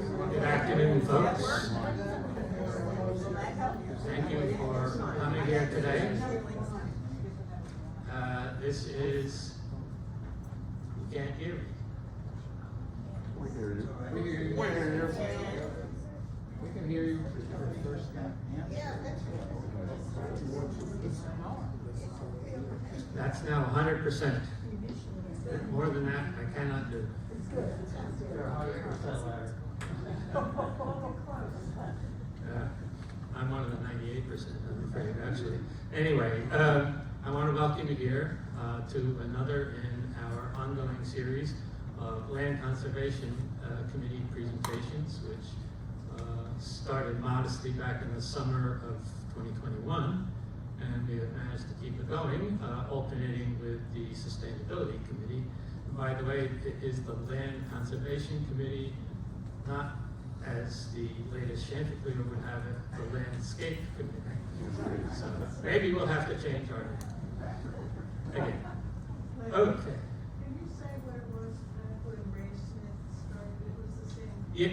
Good afternoon, folks. Thank you for coming here today. This is, you can't hear me. We hear you. We hear you. We hear you. We can hear you for the first time. That's now 100%. More than that, I cannot do. I'm one of the 98%, I'm afraid, actually. Anyway, I want to welcome you here to another in our ongoing series of Land Conservation Committee presentations, which started modestly back in the summer of 2021, and we have managed to keep it going, alternating with the Sustainability Committee. And by the way, it is the Land Conservation Committee, not as the latest Chanticleer would have it, the Landscape Committee. So maybe we'll have to change our name. Again. Okay. Can you say what it was back when Ray Smith started? It was the same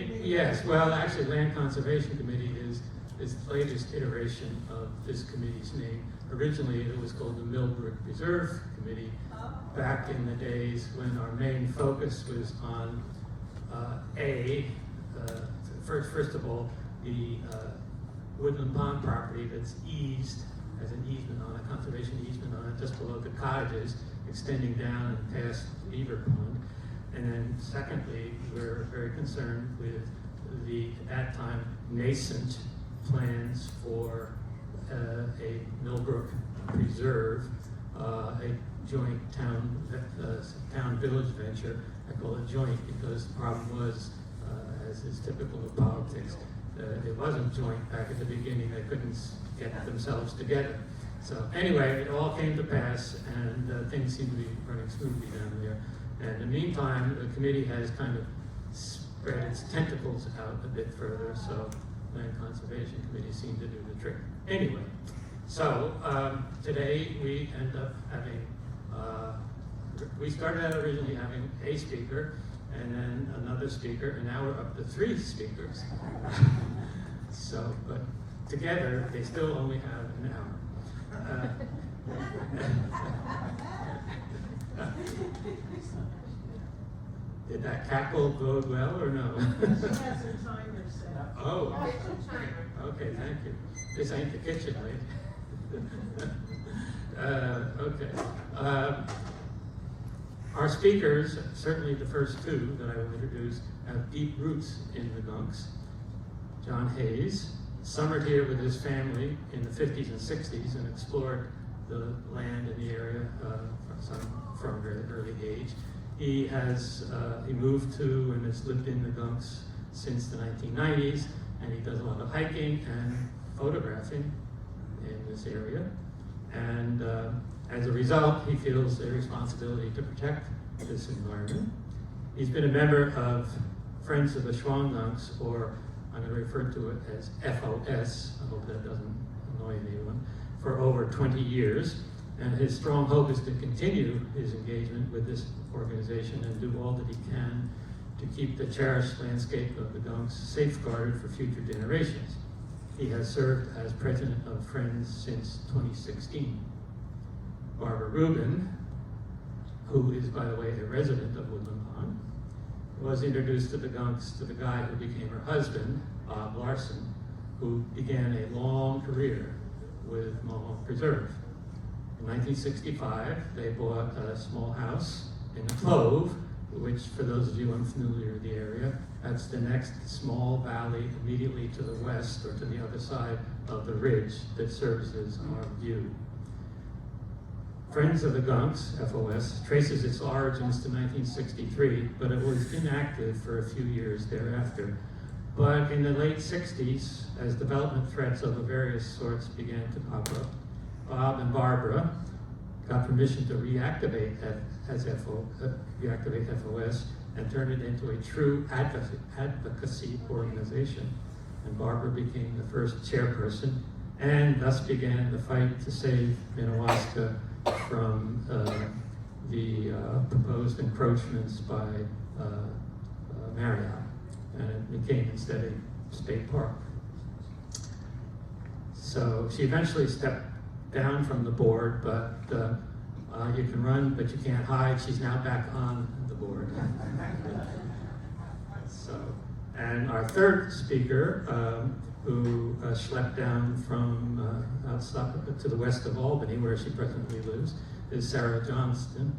committee? Yes, well, actually, Land Conservation Committee is the latest iteration of this committee's name. Originally, it was called the Millbrook Reserve Committee, back in the days when our main focus was on first of all, the Woodland Pond property that's eased, as an easement on a conservation easement on it, just below the cottages, extending down and past Beaver Pond. And then secondly, we're very concerned with the, at that time, nascent plans for a Millbrook Preserve, a joint town-village venture. I call it joint because the problem was, as is typical of politics, it wasn't joint back at the beginning. They couldn't get themselves together. So anyway, it all came to pass, and things seem to be running smoothly down there. And in the meantime, the committee has kind of spread its tentacles out a bit further, so Land Conservation Committee seemed to do the trick. Anyway, so today we end up having, we started out originally having a speaker, and then another speaker, and now we're up to 3 speakers. So, but together, they still only have an hour. Did that cackle bode well or no? She has her timer set. Oh, okay, thank you. This ain't the kitchen, lady. Okay. Our speakers, certainly the first 2 that I will introduce, have deep roots in the Gunks. John Hayes summered here with his family in the 50s and 60s and explored the land in the area from a very early age. He moved to and has lived in the Gunks since the 1990s, and he does a lot of hiking and photographing in this area. And as a result, he feels a responsibility to protect this environment. He's been a member of Friends of the Shawangunks, or I'm going to refer to it as FOS, I hope that doesn't annoy anyone, for over 20 years. And his strong hope is to continue his engagement with this organization and do all that he can to keep the cherished landscape of the Gunks safeguarded for future generations. He has served as president of Friends since 2016. Barbara Rubin, who is, by the way, a resident of Woodland Pond, was introduced to the Gunks to the guy who became her husband, Bob Larson, who began a long career with Mohawk Preserve. In 1965, they bought a small house in the Clove, which, for those of you unfamiliar with the area, that's the next small valley immediately to the west or to the other side of the ridge that services our view. Friends of the Gunks, FOS, traces its origins to 1963, but it was inactive for a few years thereafter. But in the late 60s, as development threats of various sorts began to pop up, Bob and Barbara got permission to reactivate FOS and turn it into a true advocacy organization. And Barbara became the first chairperson, and thus began the fight to save Minnewaska from the proposed encroachments by Marriott. and it became instead a state park. So she eventually stepped down from the board, but you can run, but you can't hide. She's now back on the board. So, and our third speaker, who schlepped down from outside to the west of Albany, where she presently lives, is Sarah Johnston,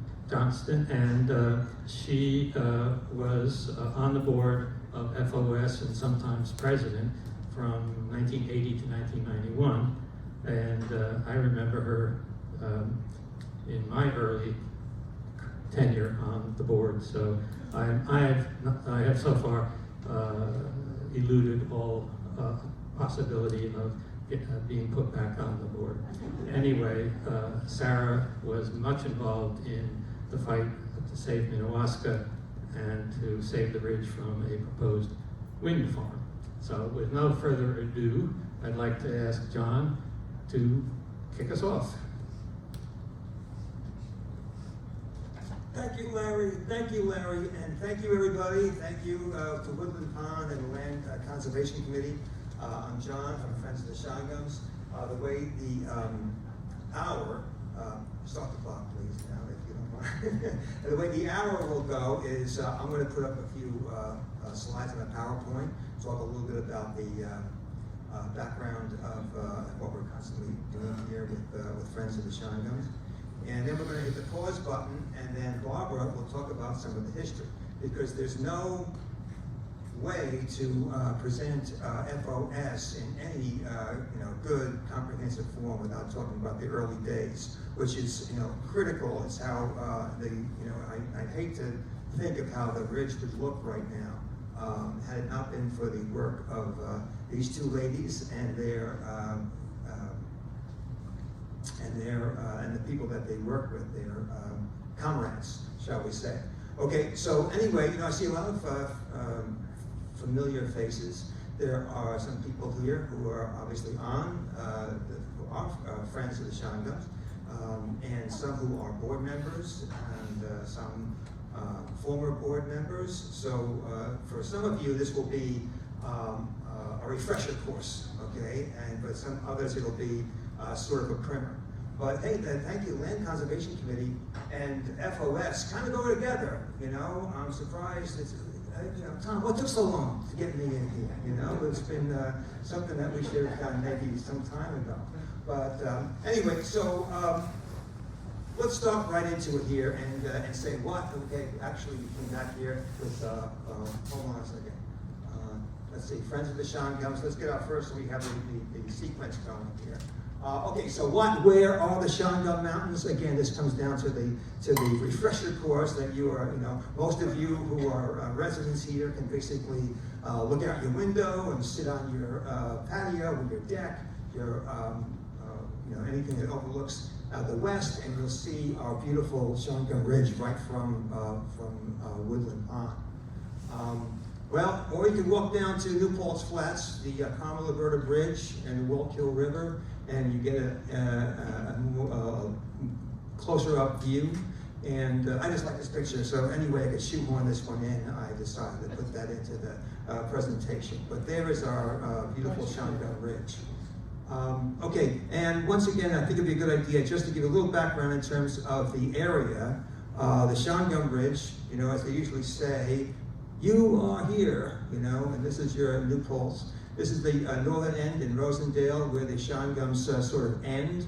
and she was on the board of FOS and sometimes president from 1980 to 1991, and I remember her in my early tenure on the board. So I have so far eluded all possibility of being put back on the board. Anyway, Sarah was much involved in the fight to save Minnewaska and to save the ridge from a proposed wind farm. So with no further ado, I'd like to ask John to kick us off. Thank you, Larry, and thank you, everybody. Thank you to Woodland Pond and the Land Conservation Committee. I'm John from Friends of the Shawangunks. The way the hour, start the clock please now if you don't mind. The way the hour will go is I'm going to put up a few slides on a PowerPoint, talk a little bit about the background of what we're constantly doing here with Friends of the Shawangunks. And then we're going to hit the pause button, and then Barbara will talk about some of the history, because there's no way to present FOS in any good comprehensive form without talking about the early days, which is critical. It's how I hate to think of how the ridge would look right now had it not been for the work of these two ladies and and the people that they work with, their comrades, shall we say. Okay, so anyway, I see a lot of familiar faces. There are some people here who are obviously who are Friends of the Shawangunks, and some who are board members, and some former board members. So for some of you, this will be a refresher course, okay? And for some others, it'll be sort of a primer. But hey, thank you, Land Conservation Committee and FOS kind of go together. I'm surprised. Tom, what took so long to get me in here? It's been something that we should have done maybe some time ago. But anyway, so let's start right into it here and say what. Okay, actually, we came back here with. Hold on a second. Let's see, Friends of the Shawangunks. Let's get out first so we have the sequence going here. Okay, so where are the Shawangun Mountains? Again, this comes down to the refresher course that you are, most of you who are residents here can basically look out your window and sit on your patio with your deck, your anything that overlooks the west, and you'll see our beautiful Shawangun Ridge right from Woodland Pond. Or you can walk down to New Paltz Flats, the Carmel Alberta Bridge and the Wallkill River, and you get a closer up view. And I just like this picture, so anyway, I could shoehorn this one in. I decided to put that into the presentation. But there is our beautiful Shawangun Ridge. Okay, and once again, I think it'd be a good idea just to give a little background in terms of the area. The Shawangun Ridge, as they usually say, you are here, and this is your New Paltz. This is the northern end in Rosendale, where the Shawangunks sort of end.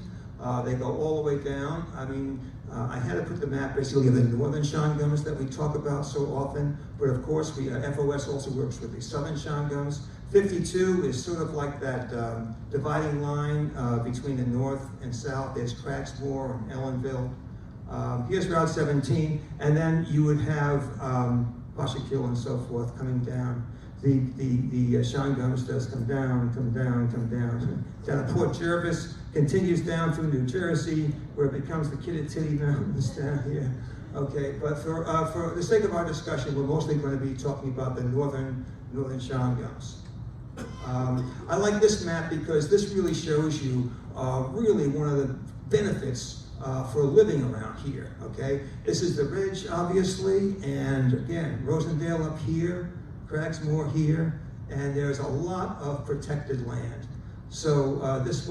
They go all the way down. I mean, I had to put the map basically of the northern Shawangunks that we talk about so often, but of course, FOS also works with the southern Shawangunks. 52 is sort of like that dividing line between the north and south. There's Cragsmore and Ellenville. Here's Route 17, and then you would have Pashakill and so forth coming down. The Shawangunks does come down down to Port Jervis, continues down through New Jersey, where it becomes the Kittatilly Mountains down here. Okay, but for the sake of our discussion, we're mostly going to be talking about the northern Shawangunks. I like this map because this really shows you really one of the benefits for living around here, okay? This is the ridge, obviously, and again, Rosendale up here, Cragsmoor here, and there's a lot of protected land. So this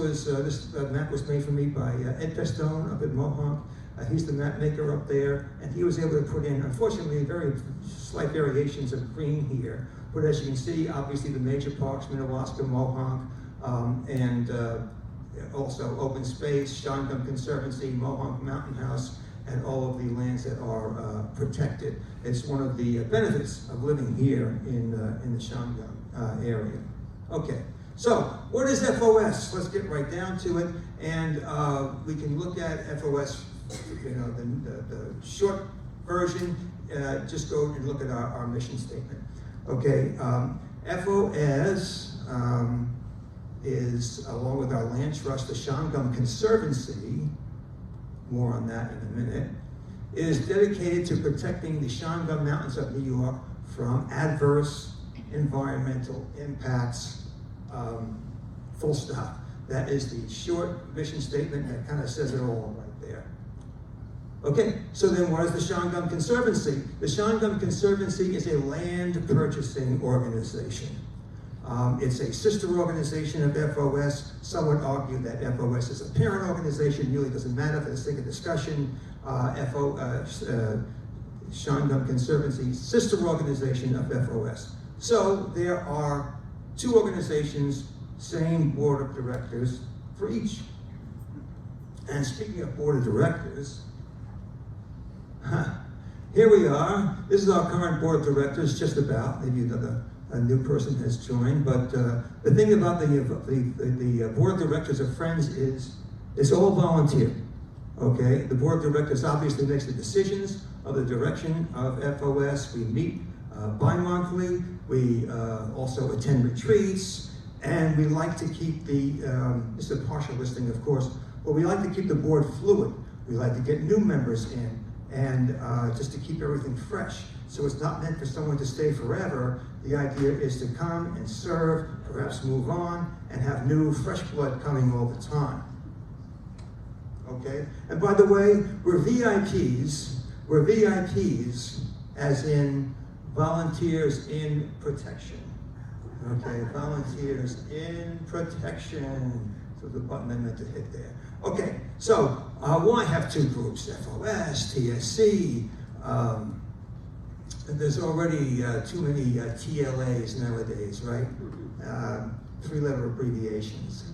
map was made for me by Ed Pestone up at Mohawk. He's the map maker up there, and he was able to put in, unfortunately, very slight variations of green here. But as you can see, obviously the major parks, Minnewaska, Mohawk, and also open space, Shawangunks Conservancy, Mohawk Mountain House, and all of the lands that are protected. It's one of the benefits of living here in the Shawangunks area. Okay, so what is FOS? Let's get right down to it, and we can look at FOS, you know, the short version. Just go and look at our mission statement. Okay, FOS is, along with our land trust, the Shawangunks Conservancy, more on that in a minute, is dedicated to protecting the Shawangunks Mountains of New York from adverse environmental impacts, full stop. That is the short mission statement that kind of says it all right there. Okay, so then what is the Shawangunks Conservancy? The Shawangunks Conservancy is a land purchasing organization. It's a sister organization of FOS. Some would argue that FOS is a parent organization. Really doesn't matter for the sake of discussion. Shawangunks Conservancy, sister organization of FOS. So there are two organizations, same board of directors for each. And speaking of board of directors, here we are. This is our current board of directors, just about. Maybe a new person has joined, but the thing about the board of directors of Friends is it's all volunteer. Okay, the board of directors obviously makes the decisions of the direction of FOS. We meet bi-monthly. We also attend retreats, and we like to keep this is a partial listing, of course, but we like to keep the board fluid. We like to get new members in, and just to keep everything fresh. So it's not meant for someone to stay forever. The idea is to come and serve, perhaps move on, and have new, fresh blood coming all the time. Okay? And by the way, we're VIPs. We're VIPs, as in volunteers in protection. Okay, volunteers in protection. So the button I meant to hit there. Okay, so why have two groups, FOS, TSC? There's already too many TLAs nowadays, right? Three-letter abbreviations.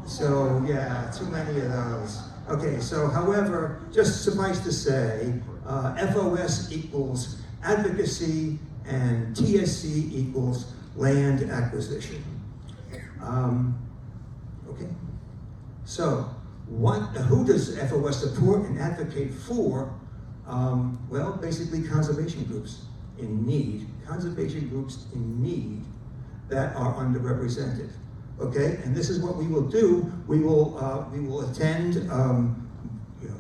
So yeah, too many of those. Okay, so however, just suffice to say, FOS equals advocacy and TSC equals land acquisition. Okay, so who does FOS support and advocate for? Well, basically conservation groups in need, that are underrepresented. Okay, and this is what we will do. We will attend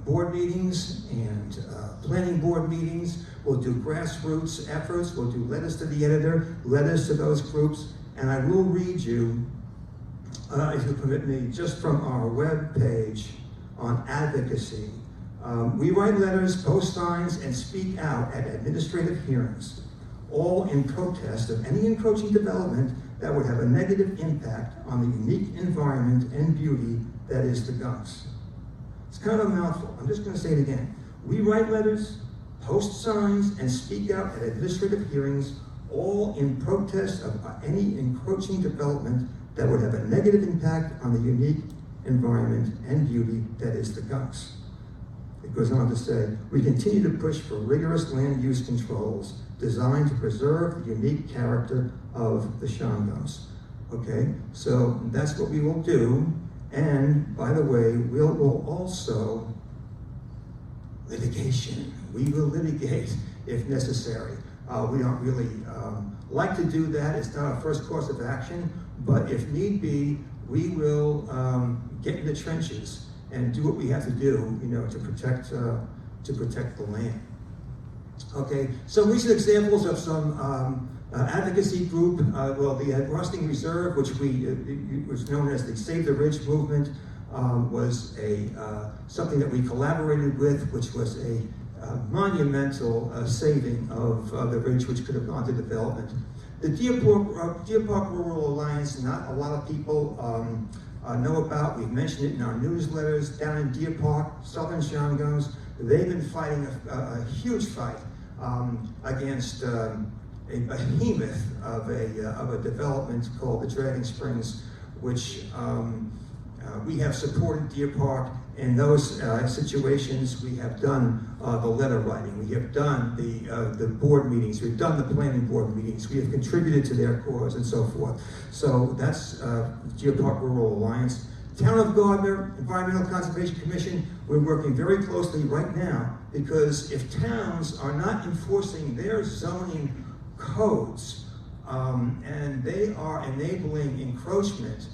board meetings and planning board meetings. We'll do grassroots efforts. We'll do letters to the editor, letters to those groups, and I will read you, if you permit me, just from our web page on advocacy. We write letters, post signs, and speak out at administrative hearings, all in protest of any encroaching development that would have a negative impact on the unique environment and beauty that is the Gunks. It's kind of a mouthful. I'm just going to say it again. We write letters, post signs, and speak out at administrative hearings, all in protest of any encroaching development that would have a negative impact on the unique environment and beauty that is the Gunks. It goes on to say, we continue to push for rigorous land use controls designed to preserve the unique character of the Shawangunks. Okay, so that's what we will do. And by the way, we'll also litigation. We will litigate if necessary. We don't really like to do that. It's not our first course of action, but if need be, we will get in the trenches and do what we have to do, to protect the land. Okay, some recent examples of some advocacy group. Well, the Rusting Reserve, which was known as the Save the Ridge movement, was something that we collaborated with, which was a monumental saving of the ridge, which could have gone to development. The Deer Park Rural Alliance, not a lot of people know about. We've mentioned it in our newsletters. Down in Deer Park, southern Shawangunks, they've been fighting a huge fight against a behemoth of a development called the Dragon Springs, which we have supported Deer Park in those situations. We have done the letter writing, we have done the board meetings, we've done the planning board meetings, we have contributed to their cause and so forth. So that's Deer Park Rural Alliance. Town of Gardner Environmental Conservation Commission, we're working very closely right now, because if towns are not enforcing their zoning codes and they are enabling encroachment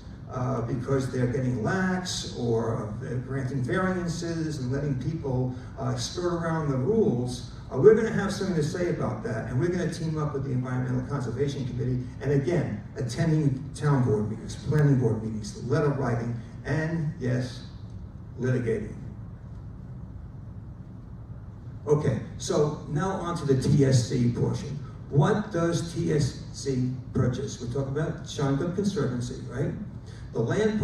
because they're getting lax or granting variances and letting people skirt around the rules, we're going to have something to say about that, and we're going to team up with the Environmental Conservation Committee, and again, attending town board meetings, planning board meetings, letter writing, and yes, litigating. Okay, so now on to the TSC portion. What does TSC purchase? We're talking about Shawangunk Conservancy, right? The land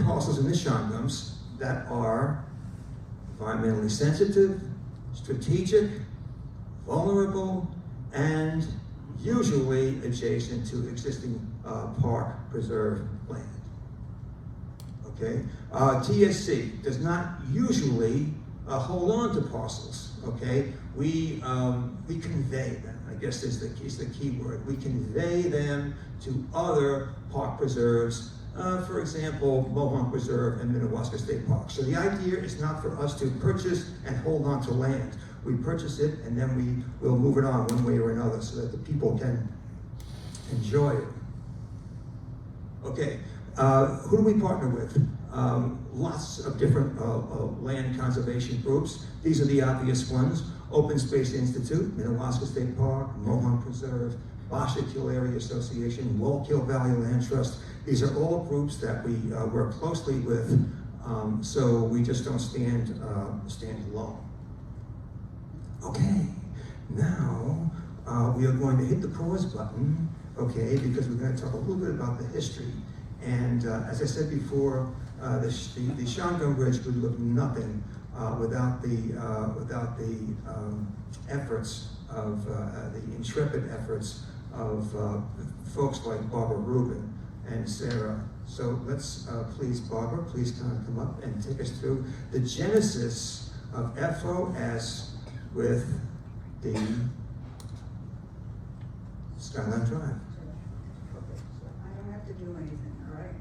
parcels in the Shawangunks that are environmentally sensitive, strategic, vulnerable, and usually adjacent to existing park preserve land. Okay, TSC does not usually hold on to parcels. Okay, we convey them. I guess is the key word. We convey them to other park preserves. For example, Mohonk Reserve and Minnewaska State Park. So the idea is not for us to purchase and hold on to land. We purchase it and then we will move it on one way or another so that the people can enjoy it. Okay, who do we partner with? Lots of different land conservation groups. These are the obvious ones. Open Space Institute, Minnewaska State Park, Mohonk Preserve, Boshik Area Association, Wallkill Valley Land Trust. These are all groups that we work closely with, so we just don't stand alone. Okay, now we are going to hit the pause button, okay, because we're going to talk a little bit about the history. And as I said before, the Shawangunks Bridge would look nothing without the efforts of the intrepid efforts of folks like Barbara Rubin and Sarah. So let's please, Barbara, please kind of come up and take us through the genesis of FOS with the Skyline Drive. I don't have to do anything, all right?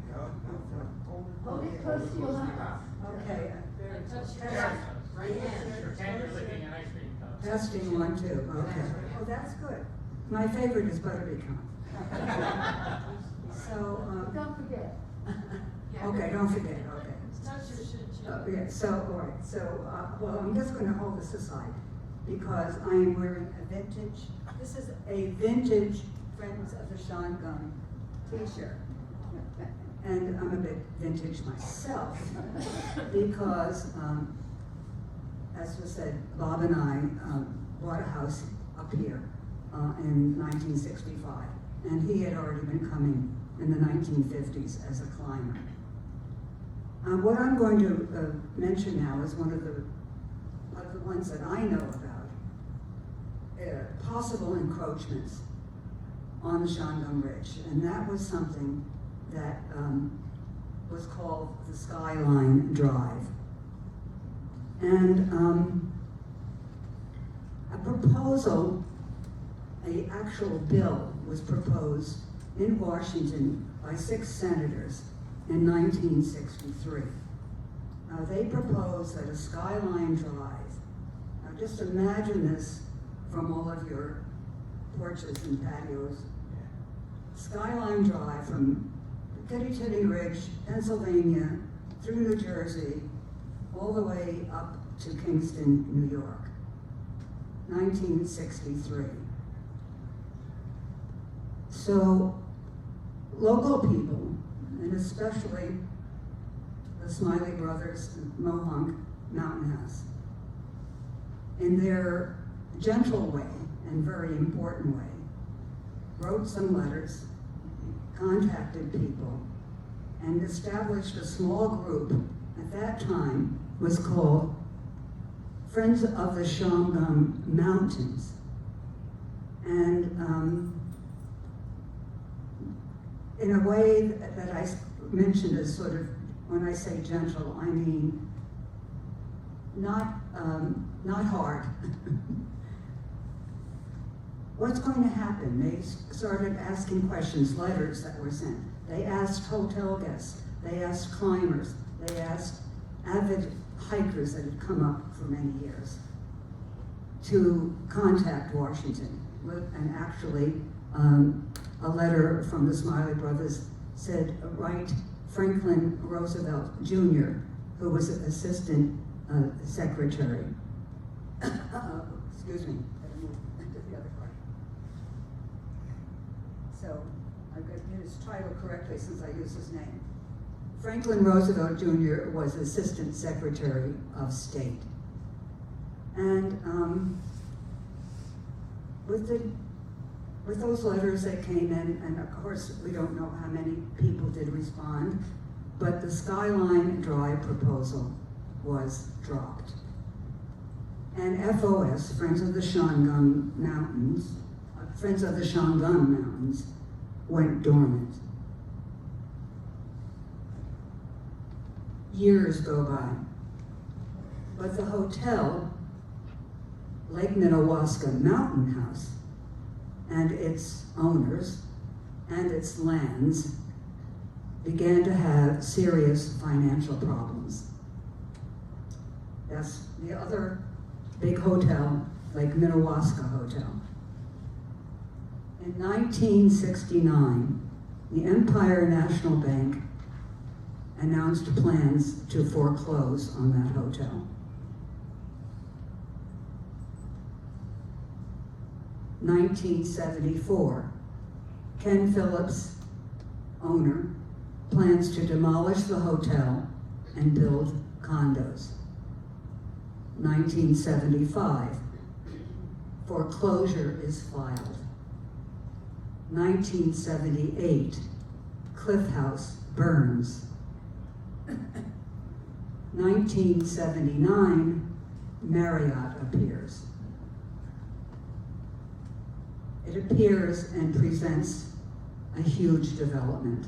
Hold it close to your mouth. Okay. Right hand. You're licking an ice cream cup. Testing 1, 2, okay. Oh, that's good. My favorite is butterpecan. So, Don't forget. okay, don't forget, okay. Touch your chin. Yeah, so, all right, so, well, I'm just gonna hold this aside because I am wearing a vintage, this is a vintage Friends of the Shawangunks t-shirt. And I'm a bit vintage myself because, as was said, Bob and I bought a house up here in 1965. And he had already been coming in the 1950s as a climber. What I'm going to mention now is one of the ones that I know about, possible encroachments on the Shawangunks Ridge. And that was something that was called the Skyline Drive. And a proposal, an actual bill was proposed in Washington by 6 senators in 1963. They proposed that a Skyline Drive, now just imagine this from all of your porches and patios, Skyline Drive from Kitty Ridge, Pennsylvania, through New Jersey, all the way up to Kingston, New York, 1963. So local people, and especially the Smiley Brothers and Mohonk Mountain House, in their gentle way and very important way, wrote some letters, contacted people, and established a small group. At that time was called Friends of the Shawangunks Mountains. And in a way that I mentioned as sort of, when I say gentle, I mean not hard. What's going to happen? They started asking questions, letters that were sent. They asked hotel guests, they asked climbers, they asked avid hikers that had come up for many years to contact Washington. And actually, a letter from the Smiley Brothers said, write Franklin Roosevelt Jr., who was an assistant secretary. Excuse me, I moved to the other part. So I've got to get his title correctly since I used his name. Franklin Roosevelt Jr. was Assistant Secretary of State. And with those letters that came in, and of course we don't know how many people did respond, but the Skyline Drive proposal was dropped. And FOS, Friends of the Shawangunks Mountains, went dormant. Years go by, but the hotel, Lake Minnewaska Mountain House, and its owners and its lands began to have serious financial problems. That's the other big hotel, Lake Minnewaska Hotel. In 1969, the Empire National Bank announced plans to foreclose on that hotel. 1974, Ken Phillips, owner, plans to demolish the hotel and build condos. 1975, foreclosure is filed. 1978, Cliff House burns. 1979, Marriott appears. It appears and presents a huge development.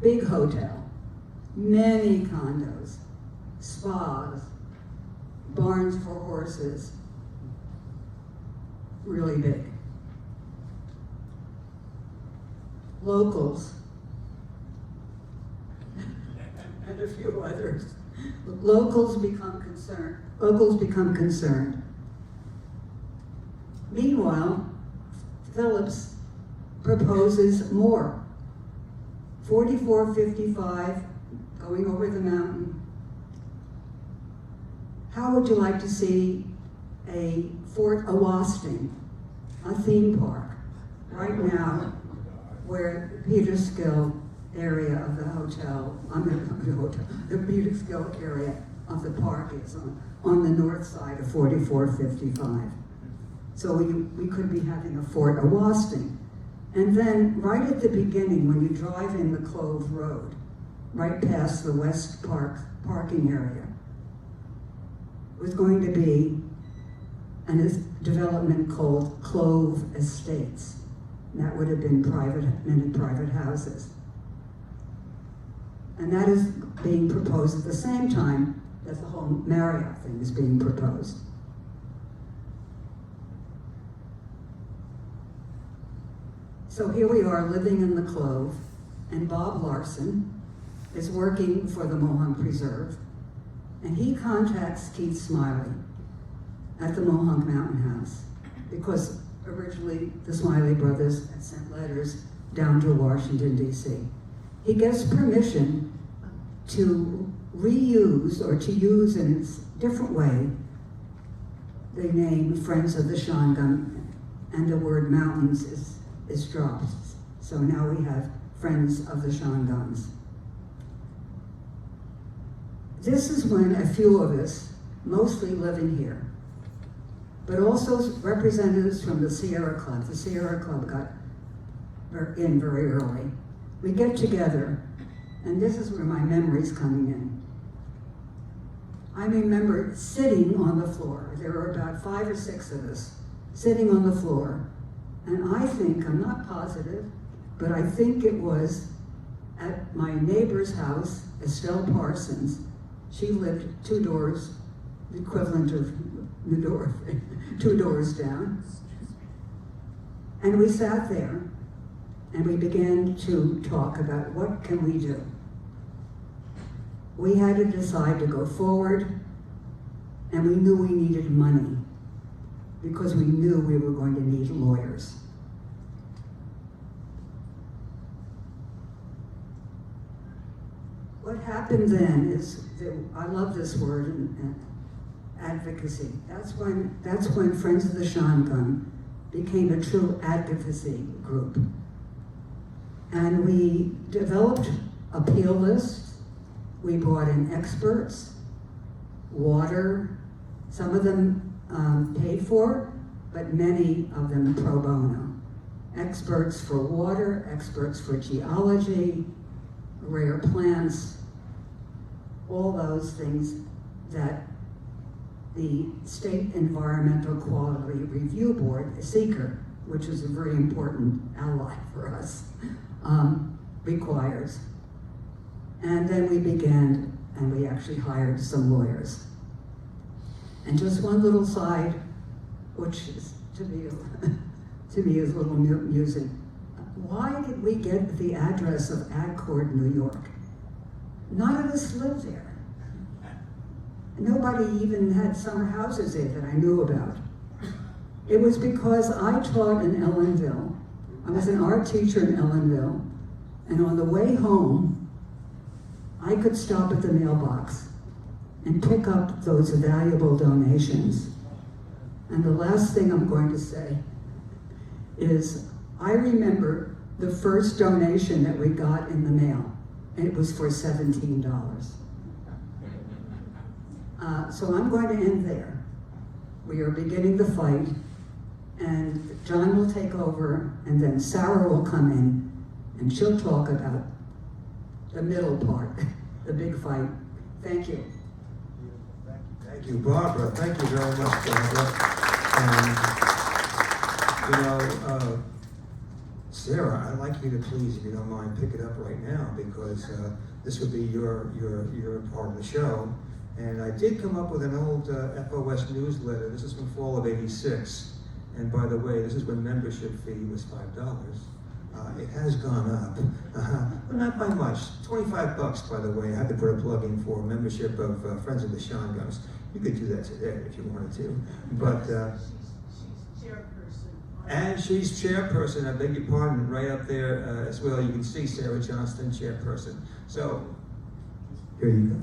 Big hotel, many condos, spas, barns for horses, really big. Locals, and a few others. Locals become concerned. Meanwhile, Phillips proposes more. 4455, going over the mountain. How would you like to see a Fort Awasting, a theme park, right now, where the Peterskill area of the hotel, the Peterskill area of the park is on the north side of 4455. So we could be having a Fort Awasting. And then right at the beginning, when you drive in the Clove Road, right past the West Park parking area, was going to be a development called Clove Estates. And that would have been many private houses. And that is being proposed at the same time that the whole Marriott thing is being proposed. So here we are living in the Clove, and Bob Larson is working for the Mohonk Preserve, and he contacts Keith Smiley at the Mohonk Mountain House, because originally the Smiley brothers had sent letters down to Washington, D.C. He gets permission to reuse, or to use in a different way, the name Friends of the Shawangunks, and the word mountains is dropped. So now we have Friends of the Shawangunks. This is when a few of us, mostly living here, but also representatives from the Sierra Club. The Sierra Club got in very early. We get together, and this is where my memory's coming in. I remember sitting on the floor. There were about 5 or 6 of us sitting on the floor, and I think, I'm not positive, but I think it was at my neighbor's house, Estelle Parsons. She lived 2 doors, the equivalent of the door, 2 doors down. And we sat there and we began to talk about what can we do. We had to decide to go forward, and we knew we needed money because we knew we were going to need lawyers. What happened then is, I love this word, advocacy. That's when Friends of the Shawangunks became a true advocacy group. And we developed appeal lists. We brought in experts, water, some of them paid for, but many of them pro bono. Experts for water, experts for geology, rare plants, all those things that the State Environmental Quality Review Board, SEQR, which is a very important ally for us, requires. And then we began, and we actually hired some lawyers. And just one little side, which is to me is a little amusing. Why did we get the address of Accord, New York? None of us lived there. Nobody even had summer houses there that I knew about. It was because I taught in Ellenville. I was an art teacher in Ellenville, and on the way home, I could stop at the mailbox and pick up those valuable donations. And the last thing I'm going to say is, I remember the first donation that we got in the mail, and it was for $17. So I'm going to end there. We are beginning the fight, and John will take over, and then Sarah will come in, and she'll talk about the middle part, the big fight. Thank you. Thank you, Barbara. Thank you very much, Barbara. Sarah, I'd like you to please, if you don't mind, pick it up right now, because this would be your part of the show. And I did come up with an old FOS newsletter. This is from fall of '86. And by the way, this is when membership fee was $5. It has gone up, but not by much. $25, by the way. I had to put a plug in for membership of Friends of the Shawangunks. You could do that today if you wanted to. But She's chairperson. and she's chairperson. I beg your pardon, right up there as well. You can see Sarah Johnston, chairperson. So here you go.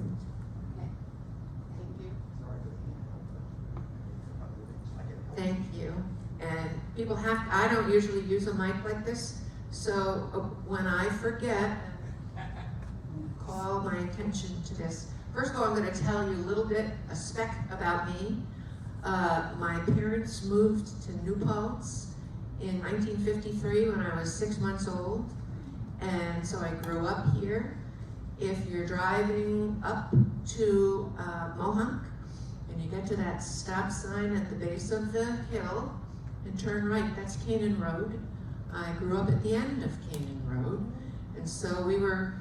Thank you. And people I don't usually use a mic like this, so when I forget, call my attention to this. First of all, I'm going to tell you a little bit, a speck about me. My parents moved to New Paltz in 1953 when I was 6 months old, and so I grew up here. If you're driving up to Mohawk, and you get to that stop sign at the base of the hill and turn right, that's Canaan Road. I grew up at the end of Canaan Road, and so we were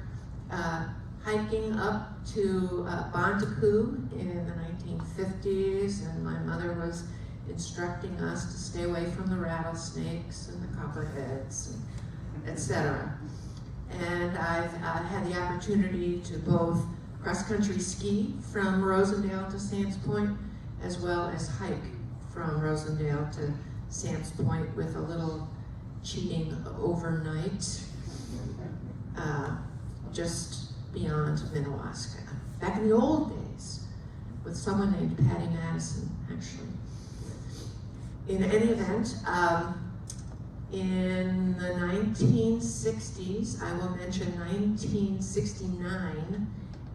hiking up to Bontecu in the 1950s, and my mother was instructing us to stay away from the rattlesnakes and the copperheads, etc. And I've had the opportunity to both cross-country ski from Rosendale to Sands Point, as well as hike from Rosendale to Sands Point with a little cheating overnight, just beyond Minnewaska. Back in the old days, with someone named Patty Madison, actually. In any event, in the 1960s, I will mention 1969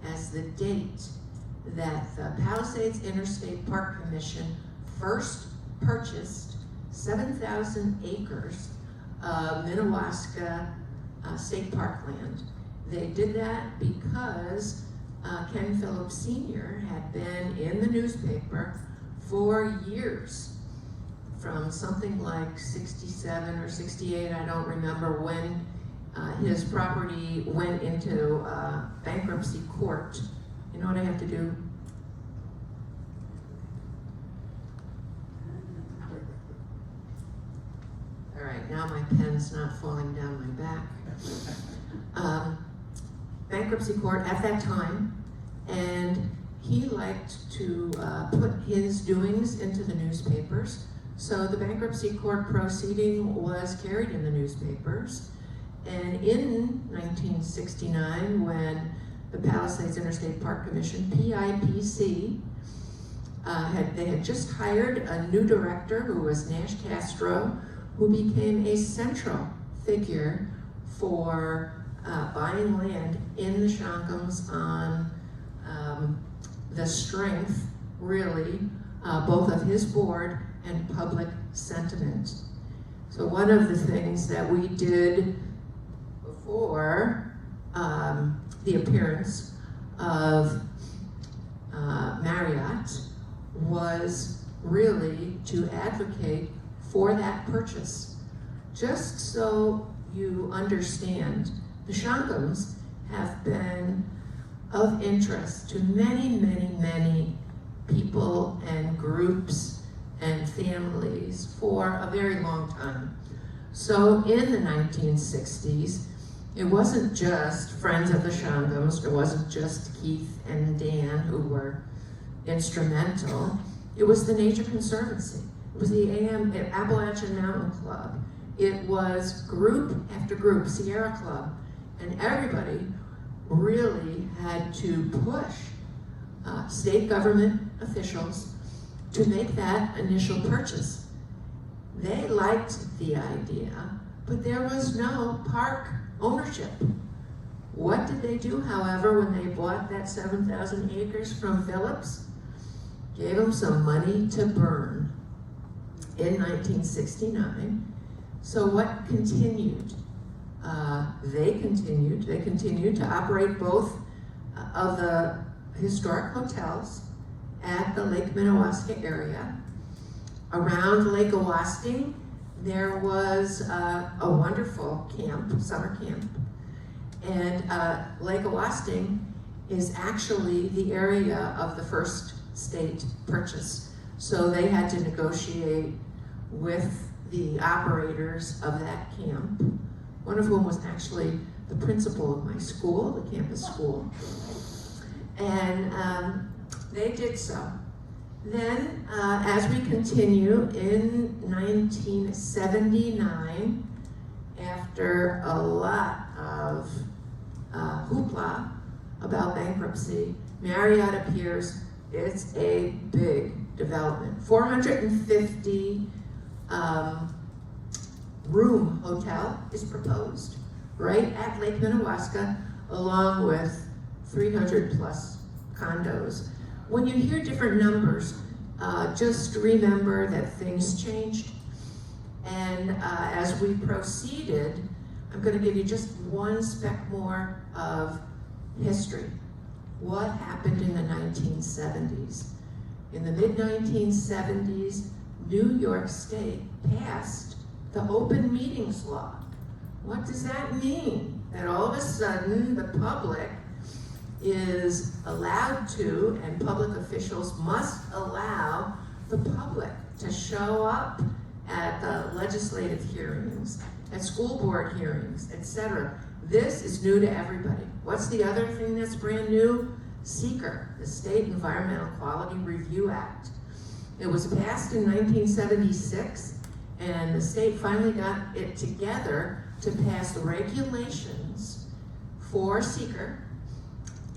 as the date that the Palisades Interstate Park Commission first purchased 7,000 acres of Minnewaska State Park land. They did that because Ken Phillips Sr. had been in the newspaper for years, from something like 67 or 68, I don't remember, when his property went into bankruptcy court. You know what I have to do? All right, now my pen's not falling down my back. Bankruptcy court at that time, and he liked to put his doings into the newspapers. So the bankruptcy court proceeding was carried in the newspapers. And in 1969, when the Palisades Interstate Park Commission, PIPC, they had just hired a new director who was Nash Castro, who became a central figure for buying land in the Shawangunks on the strength, really, both of his board and public sentiment. So one of the things that we did before the appearance of Marriott was really to advocate for that purchase. Just so you understand, the Shawangunks have been of interest to many, many, many people and groups and families for a very long time. So in the 1960s, it wasn't just Friends of the Shawangunks, it wasn't just Keith and Dan who were instrumental, it was the Nature Conservancy, it was the Appalachian Mountain Club, it was group after group, Sierra Club, and everybody really had to push state government officials to make that initial purchase. They liked the idea, but there was no park ownership. What did they do, however, when they bought that 7,000 acres from Phillips? Gave them some money to burn in 1969. So what continued? They continued to operate both of the historic hotels at the Lake Minnewaska area. Around Lake Owasting, there was a wonderful camp, summer camp. And Lake Owasting is actually the area of the first state purchase. So they had to negotiate with the operators of that camp, one of whom was actually the principal of my school, the campus school. And they did so. Then, as we continue, in 1979, after a lot of hoopla about bankruptcy, Marriott appears. It's a big development. 450 room hotel is proposed right at Lake Minnewaska, along with 300 plus condos. When you hear different numbers, just remember that things changed. And as we proceeded, I'm going to give you just one speck more of history. What happened in the 1970s? In the mid-1970s, New York State passed the open meetings law. What does that mean? That all of a sudden the public is allowed to, and public officials must allow the public to show up at the legislative hearings, at school board hearings, etc. This is new to everybody. What's the other thing that's brand new? SEQR, the State Environmental Quality Review Act. It was passed in 1976, and the state finally got it together to pass regulations for SEQR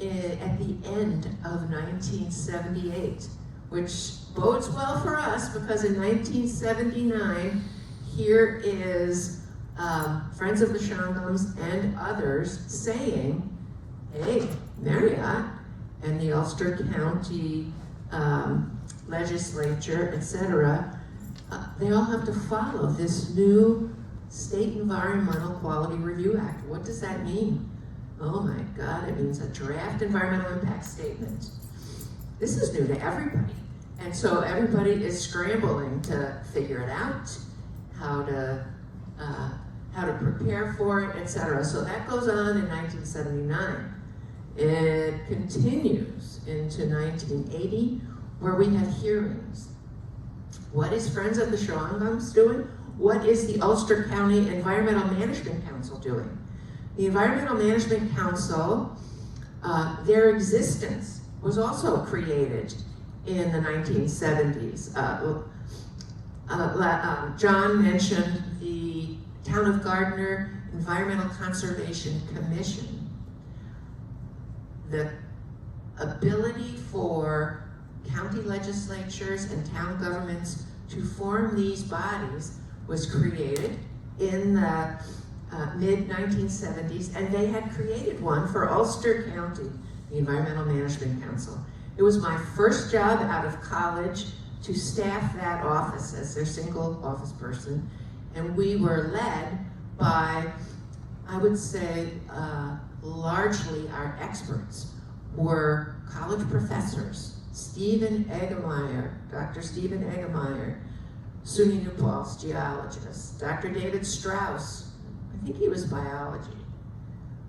at the end of 1978, which bodes well for us because in 1979, here is Friends of the Shawangunks and others saying, hey, Marriott, and the Ulster County legislature, etc., they all have to follow this new State Environmental Quality Review Act. What does that mean? Oh my God, it means a draft environmental impact statement. This is new to everybody. And so everybody is scrambling to figure it out, how to prepare for it, etc. So that goes on in 1979. It continues into 1980, where we have hearings. What is Friends of the Shawangunks doing? What is the Ulster County Environmental Management Council doing? The Environmental Management Council, their existence was also created in the 1970s. John mentioned the Town of Gardner Environmental Conservation Commission. The ability for county legislatures and town governments to form these bodies was created in the mid-1970s, and they had created one for Ulster County, the Environmental Management Council. It was my first job out of college to staff that office as their single office person, and we were led by, I would say, largely our experts were college professors. Stephen Eggemeyer, Dr. Stephen Eggemeyer, SUNY New Paltz, geologist. Dr. David Strauss, I think he was biology.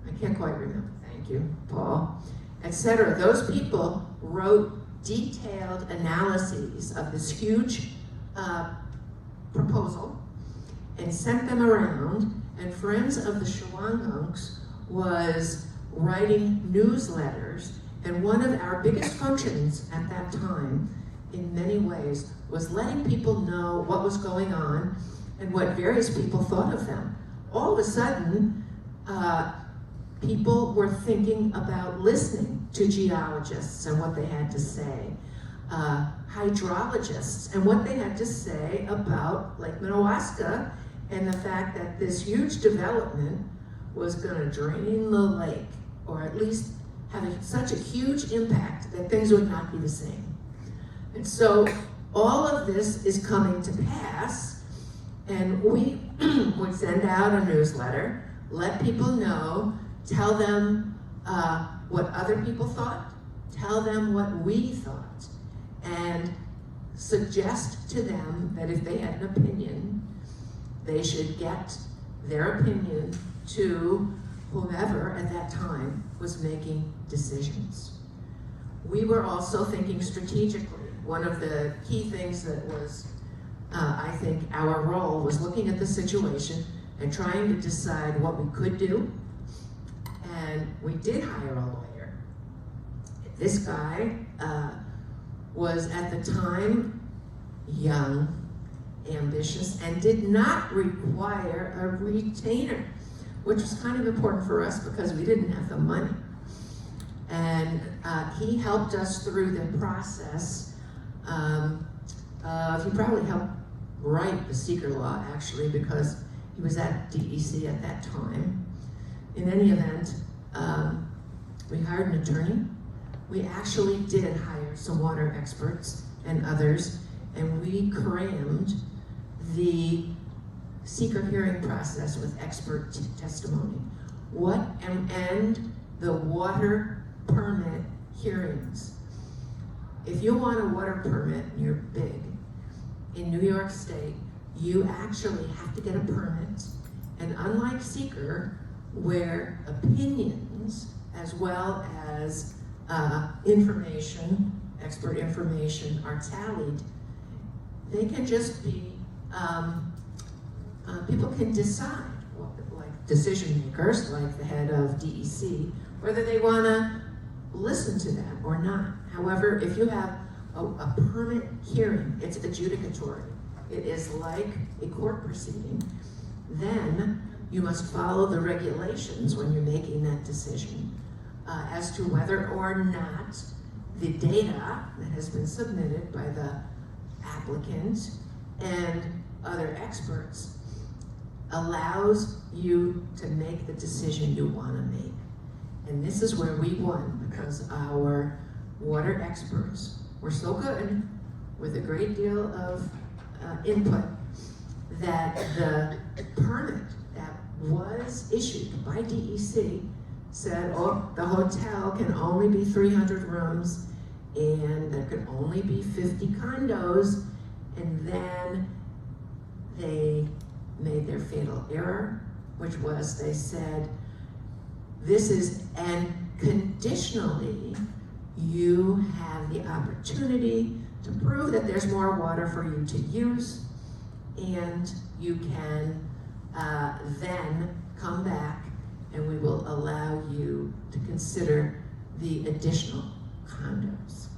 I can't quite remember, thank you, Paul, etc. Those people wrote detailed analyses of this huge proposal and sent them around, and Friends of the Shawangunks was writing newsletters, and one of our biggest functions at that time, in many ways, was letting people know what was going on and what various people thought of them. All of a sudden, people were thinking about listening to geologists and what they had to say, hydrologists and what they had to say about Lake Minnewaska and the fact that this huge development was going to drain the lake, or at least have such a huge impact that things would not be the same. And so all of this is coming to pass, and we would send out a newsletter, let people know, tell them what other people thought, tell them what we thought, and suggest to them that if they had an opinion, they should get their opinion to whomever at that time was making decisions. We were also thinking strategically. One of the key things that was, I think, our role was looking at the situation and trying to decide what we could do. And we did hire a lawyer. This guy was at the time young, ambitious, and did not require a retainer, which was kind of important for us because we didn't have the money. And he helped us through the process. He probably helped write the seeker law, actually, because he was at DEC at that time. In any event, we hired an attorney. We actually did hire some water experts and others, and we crammed the seeker hearing process with expert testimony. And the water permit hearings. If you want a water permit and you're big, in New York State, you actually have to get a permit. And unlike seeker, where opinions as well as information, expert information are tallied, they can just be, people can decide, like decision makers, like the head of DEC, whether they want to listen to that or not. However, if you have a permit hearing, it's adjudicatory. It is like a court proceeding. Then you must follow the regulations when you're making that decision as to whether or not the data that has been submitted by the applicant and other experts allows you to make the decision you want to make. And this is where we won, because our water experts were so good, with a great deal of input, that the permit that was issued by DEC said, oh, the hotel can only be 300 rooms and there could only be 50 condos. And then they made their fatal error, which was they said, this is, and conditionally, you have the opportunity to prove that there's more water for you to use, and you can then come back and we will allow you to consider the additional condos.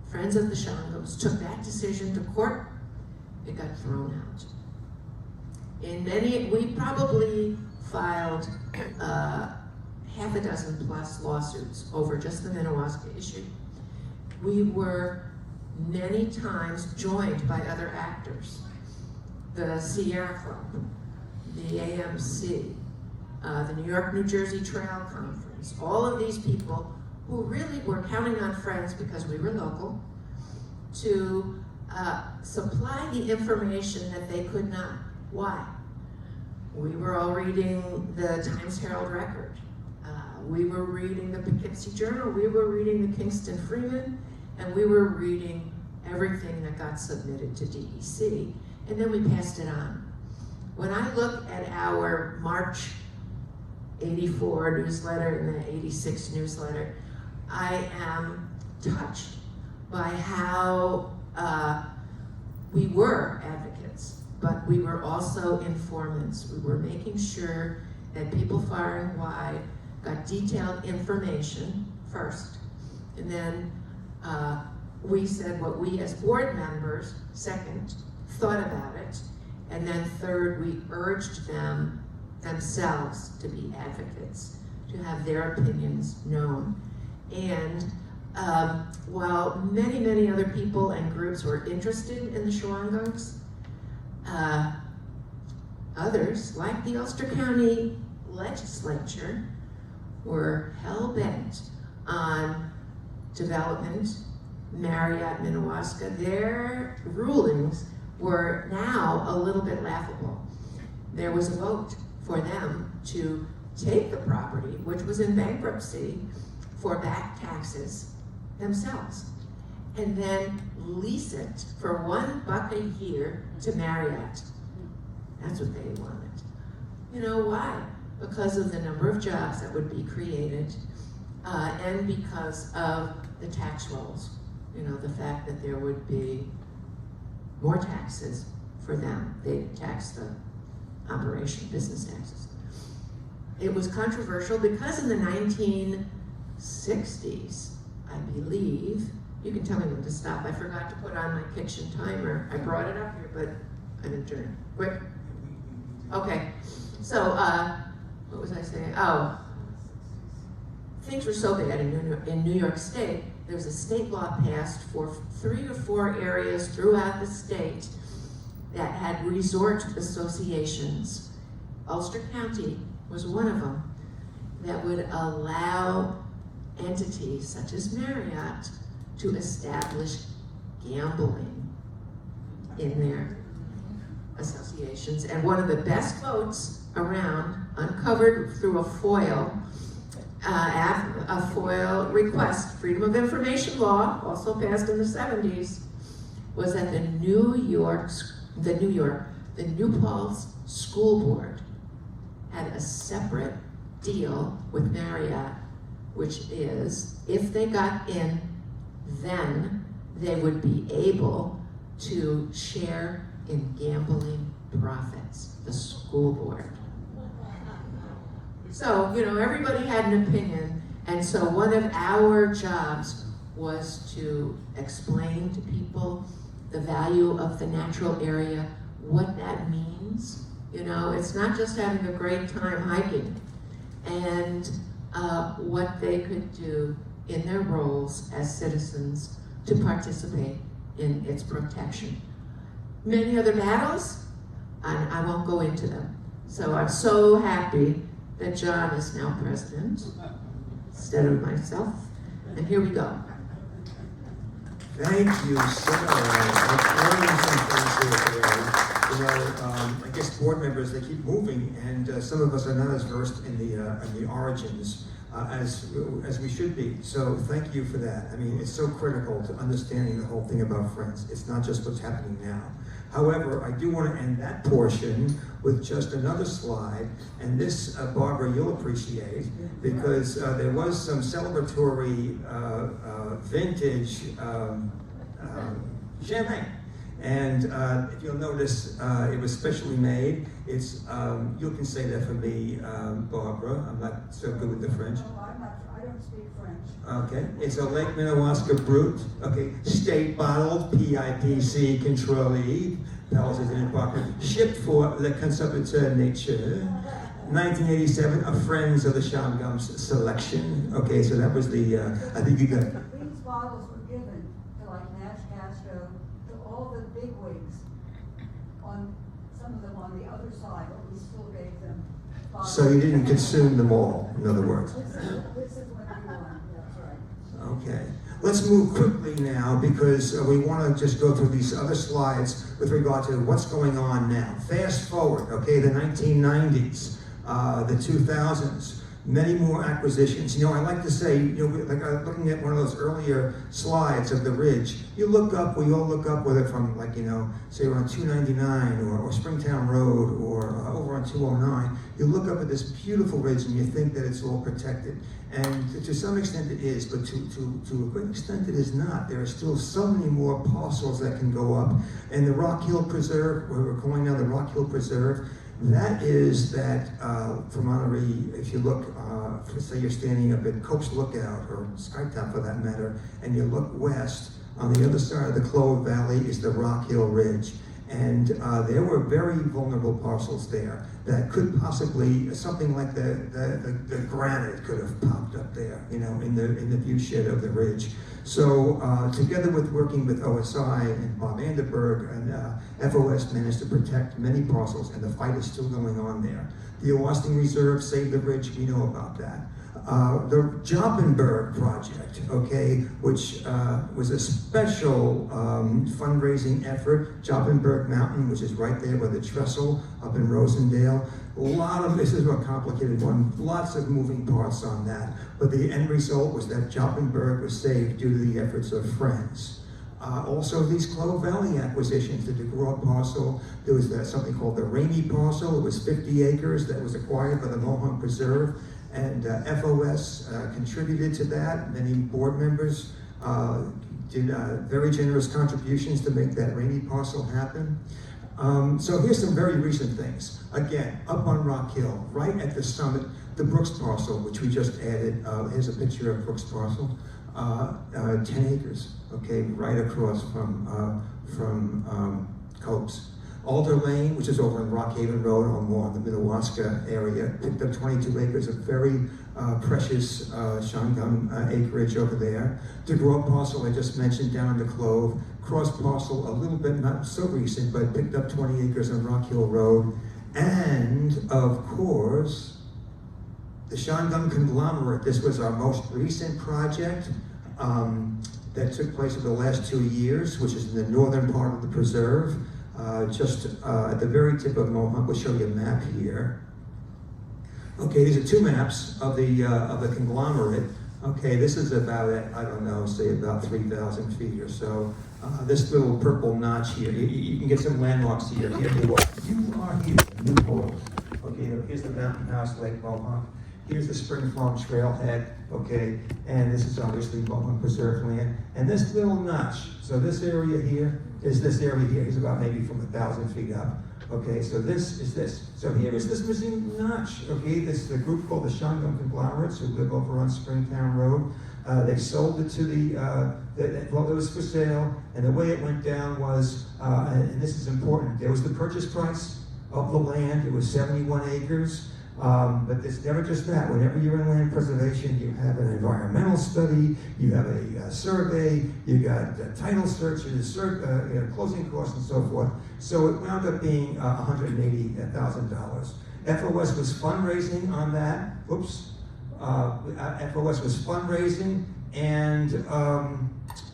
Friends of the Shawangunks took that decision to court. It got thrown out. We probably filed half a dozen plus lawsuits over just the Minnewaska issue. We were many times joined by other actors. The Sierra Club, the AMC, the New York, New Jersey Trail Conference, all of these people who really were counting on Friends, because we were local, to supply the information that they could not. Why? We were all reading the Times Herald Record. We were reading the Poughkeepsie Journal. We were reading the Kingston Freeman. And we were reading everything that got submitted to DEC. And then we passed it on. When I look at our March 84 newsletter and the 86 newsletter, I am touched by how we were advocates, but we were also informants. We were making sure that people far and wide got detailed information first, and then we said what we as board members, second, thought about it, and then third, we urged them themselves to be advocates, to have their opinions known. And while many, many other people and groups were interested in the Shawangunks, others, like the Ulster County Legislature, were hell-bent on development, Marriott, Minnewaska. Their rulings were now a little bit laughable. There was a vote for them to take the property, which was in bankruptcy, for back taxes themselves, and then lease it for $1 a year to Marriott. That's what they wanted. You know why? Because of the number of jobs that would be created, and because of the tax rolls. You know, the fact that there would be more taxes for them. They tax the operation, business taxes. It was controversial because in the 1960s, I believe, you can tell me when to stop. I forgot to put on my kitchen timer. I brought it up here, but I didn't turn it. Quick. Okay. So, what was I saying? Oh, things were so bad in New York State. There was a state law passed for 3 or 4 areas throughout the state that had resort associations. Ulster County was one of them that would allow entities such as Marriott to establish gambling in their associations. And one of the best votes around, uncovered through a FOIL request, Freedom of Information Law, also passed in the 70s, was that the New Paltz School Board had a separate deal with Marriott, which is, if they got in, then they would be able to share in gambling profits, the school board. So, you know, everybody had an opinion, and so one of our jobs was to explain to people the value of the natural area, what that means. You know, it's not just having a great time hiking, and what they could do in their roles as citizens to participate in its protection. Many other battles, I won't go into them. So I'm so happy that John is now president instead of myself, And here we go. Thank you, Sarah. Learning some things here today. I guess board members, they keep moving, and some of us are not as versed in the origins as we should be. So thank you for that. I mean, it's so critical to understanding the whole thing about Friends. It's not just what's happening now. However, I do want to end that portion with just another slide, and this, Barbara, you'll appreciate, because there was some celebratory vintage champagne. And if you'll notice, it was specially made. It's, you can say that for me, Barbara. I'm not so good with the French. No, I don't speak French. Okay, it's a Lake Minnewaska Brut. Okay, state bottled, PIPC contrôlé, Palace is in Parker, shipped for Le Conservateur Nature. 1987, a Friends of the Shawangunks selection. Okay, so that was the, I think you got. These bottles were given to like Nash Castro, to all the bigwigs, some of them on the other side, but we still gave them bottles. So you didn't consume them all, in other words. This is what we want, that's right. Okay, let's move quickly now because we want to just go through these other slides with regard to what's going on now. Fast forward, okay, the 1990s, the 2000s, many more acquisitions. You know, I like to say, you know, like looking at one of those earlier slides of the ridge, you look up, we all look up, whether from like, you know, say we're on 299 or Springtown Road or over on 209, you look up at this beautiful ridge and you think that it's all protected. And to some extent it is, but to a great extent it is not. There are still so many more parcels that can go up. And the Rock Hill Preserve, where we're calling now the Rock Hill Preserve, that is that from Monterey, if you look, say you're standing up at Cope's Lookout or Skytop for that matter, and you look west, on the other side of the Clove Valley is the Rock Hill Ridge. And there were very vulnerable parcels there that could possibly, something like the granite could have popped up there, you know, in the view shed of the ridge. So together with working with OSI and Bob Anderberg, and FOS managed to protect many parcels, and the fight is still going on there. The Austin Reserve saved the ridge, we know about that. The Joppenberg project, okay, which was a special fundraising effort. Joppenberg Mountain, which is right there by the trestle up in Rosendale. A lot of, this is a complicated one, lots of moving parts on that. But the end result was that Joppenberg was saved due to the efforts of Friends. Also, these Clove Valley acquisitions, the DeGraw parcel, there was something called the Rainey parcel. It was 50 acres that was acquired by the Mohawk Preserve. And FOS contributed to that. Many board members did very generous contributions to make that Rainey parcel happen. So here's some very recent things. Again, up on Rock Hill, right at the summit, the Brooks parcel, which we just added. Here's a picture of Brooks parcel. 10 acres, okay, right across from Cope's. Alder Lane, which is over in Rockhaven Road on more on the Minnewaska area, picked up 22 acres of very precious Shangung acreage over there. DeGraw parcel I just mentioned down in the Clove. Cross parcel a little bit not so recent, but picked up 20 acres on Rock Hill Road. And of course, the Shangung conglomerate. This was our most recent project that took place over the last 2 years, which is in the northern part of the preserve. Just at the very tip of Mohawk. We'll show you a map here. Okay, these are two maps of the conglomerate. Okay, this is about, I don't know, say about 3,000 feet or so. This little purple notch here, you can get some landmarks here. Here you are. You are here, Newport. Okay, here's the Mountain House, Lake Mohawk. Here's the Spring Farm Trailhead, okay, and this is obviously Mohawk Preserve land. And this little notch, so this area here is this area here, is about maybe from 1,000 feet up. Okay, so this is this. So here is this missing notch, okay? This is a group called the Shangung Conglomerates who live over on Springtown Road. They sold it to well, it was for sale, and the way it went down was, and this is important, there was the purchase price of the land, it was 71 acres. But it's never just that. Whenever you're in land preservation, you have an environmental study, you have a survey, you got title searches, closing costs, and so forth. So it wound up being $180,000. FOS was fundraising on that. Oops. FOS was fundraising, And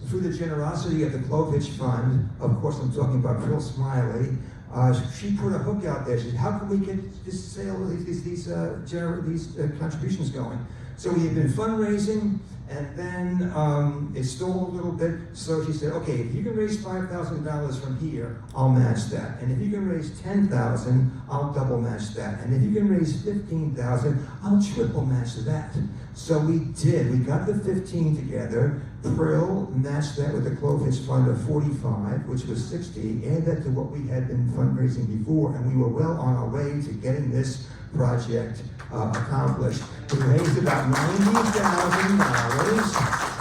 through the generosity of the Clovitch Fund, of course I'm talking about Prill Smiley, she put a hook out there. She said, how can we get this sale, these contributions going? So we had been fundraising, and then it stalled a little bit. So she said, okay, if you can raise $5,000 from here, I'll match that. And if you can raise $10,000, I'll double match that. And if you can raise $15,000, I'll triple match that. So we did. We got the 15 together. Prill matched that with the Clovitch Fund of 45, which was 60. Add that to what we had been fundraising before, and we were well on our way to getting this project accomplished. We raised about $90,000,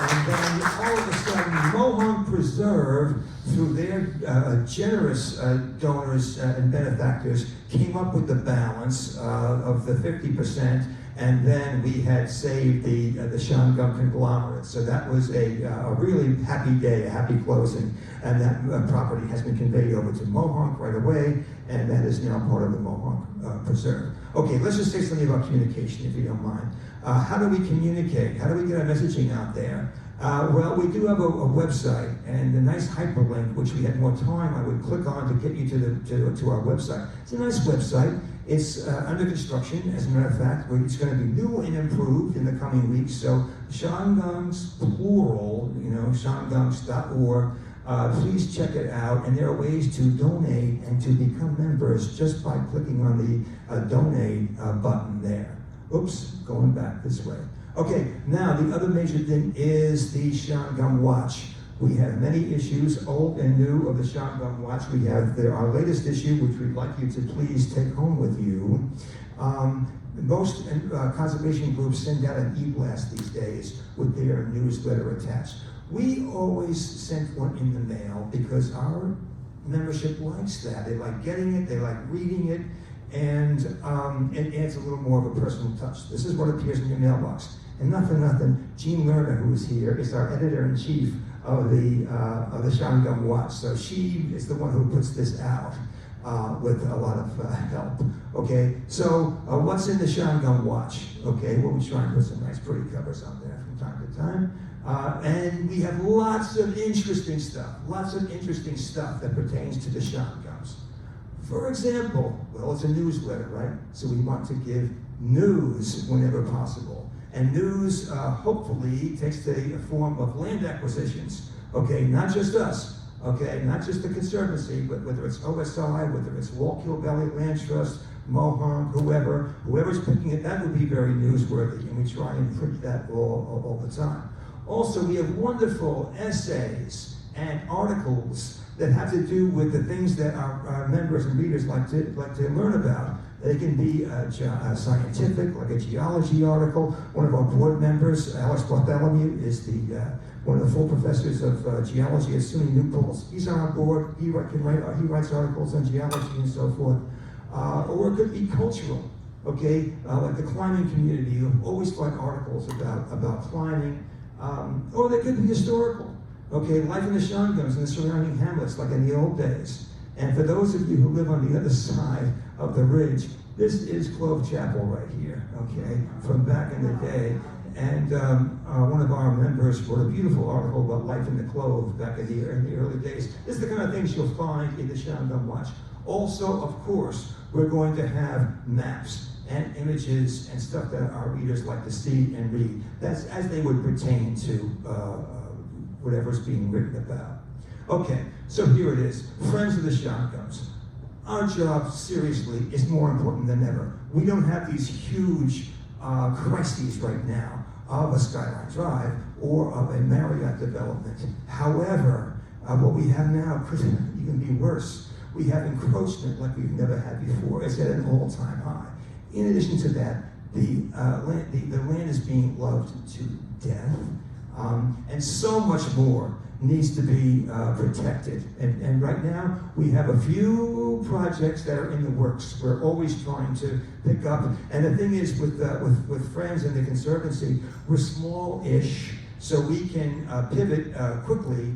and then all of a sudden, Mohonk Preserve, through their generous donors and benefactors, came up with the balance of the 50%, and then we had saved the Shawangunks conglomerate. So that was a really happy day, a happy closing, and that property has been conveyed over to Mohonk right away, and that is now part of the Mohonk Preserve. Okay, let's just say something about communication, if you don't mind. How do we communicate? How do we get our messaging out there? Well, we do have a website, and a nice hyperlink, which we had more time, I would click on to get you to our website. It's a nice website. It's under construction, as a matter of fact. It's going to be new and improved in the coming weeks. So Shawangunks, plural, shawangunks.org. Please check it out, and there are ways to donate and to become members just by clicking on the donate button there. Oops, going back this way. Okay, now the other major thing is the Shawangunks Watch. We have many issues, old and new, of the Shawangunks Watch. We have our latest issue, which we'd like you to please take home with you. Most conservation groups send out an e-blast these days with their newsletter attached. We always sent one in the mail because our membership likes that. They like getting it, they like reading it, and it adds a little more of a personal touch. This is what appears in your mailbox. And not for nothing, Jean Lerner, who is here, is our editor-in-chief of the Shawangunks Watch. So she is the one who puts this out with a lot of help. Okay, so what's in the Shawangunks Watch? Okay, well, we try and put some nice pretty covers on there from time to time. And we have lots of interesting stuff that pertains to the Shawangunks. For example, well, it's a newsletter, right? So we want to give news whenever possible. And news, hopefully, takes the form of land acquisitions. Okay, not just us, okay, not just the Conservancy, but whether it's OSI, whether it's Wallkill Valley Land Trust, Mohonk, whoever's picking it, that would be very newsworthy, and we try and print that all the time. Also, we have wonderful essays and articles that have to do with the things that our members and readers like to learn about. They can be scientific, like a geology article. One of our board members, Alex Bartholomew, is one of the full professors of geology at SUNY New Paltz. He's on our board. He writes articles on geology and so forth. Or it could be cultural, okay? Like the climbing community, you always find articles about climbing. Or they could be historical, okay? Life in the Shawangunks and the surrounding hamlets, like in the old days. And for those of you who live on the other side of the ridge, this is Clove Chapel right here, okay, from back in the day. And one of our members wrote a beautiful article about life in the Clove back in the early days. This is the kind of things you'll find in the Shawangunks Watch. Also, of course, we're going to have maps and images and stuff that our readers like to see and read. That's as they would pertain to whatever's being written about. Okay, so here it is. Friends of the Shawangunks. Our job, seriously, is more important than ever. We don't have these huge crises right now of a Skyline Drive or of a Marriott development. However, what we have now could even be worse. We have encroachment like we've never had before. It's at an all-time high. In addition to that, the land is being loved to death, and so much more needs to be protected. And right now, we have a few projects that are in the works. We're always trying to pick up. And the thing is, with Friends and the Conservancy, we're small-ish, so we can pivot quickly.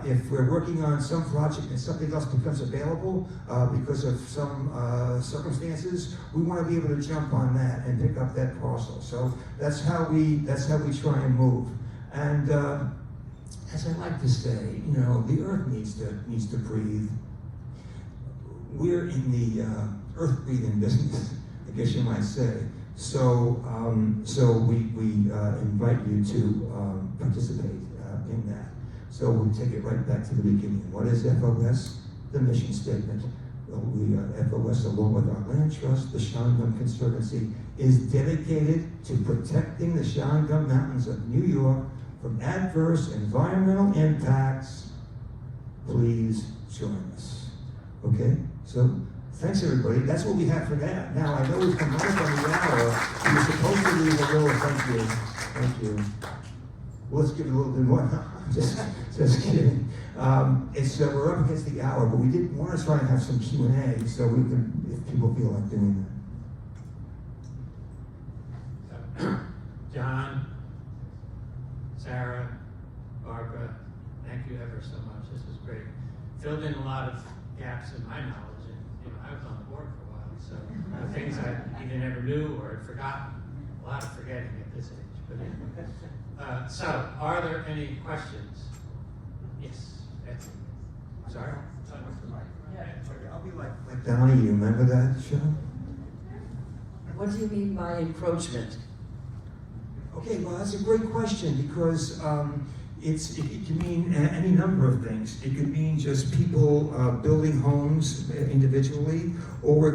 If we're working on some project and something else becomes available because of some circumstances, we want to be able to jump on that and pick up that parcel. So that's how we try and move. And as I like to say, you know, the earth needs to breathe. We're in the earth breathing business, I guess you might say. So we invite you to participate in that. So we'll take it right back to the beginning. What is FOS? The mission statement. FOS, along with our land trust, the Shawangunks Conservancy, is dedicated to protecting the Shawangunks Mountains of New York from adverse environmental impacts. Please join us. Okay? So, thanks everybody. That's what we have for that. Now, I know we've come right up on the hour. We were supposed to leave a little, thank you. Thank you. Well, let's give it a little bit more. Just kidding. We're up against the hour, but we did want to try and have some Q&A, so we can, if people feel like doing that. John, Sarah, Barbara, thank you ever so much. This was great. Filled in a lot of gaps in my knowledge, and you know, I was on the board for a while, so things I either never knew or had forgotten. A lot of forgetting at this age, but anyway. So, are there any questions? Yes. Sorry? I'll be like Donnie, you remember that show? What do you mean by encroachment? Okay, well, that's a great question because it can mean any number of things. It could mean just people building homes individually, or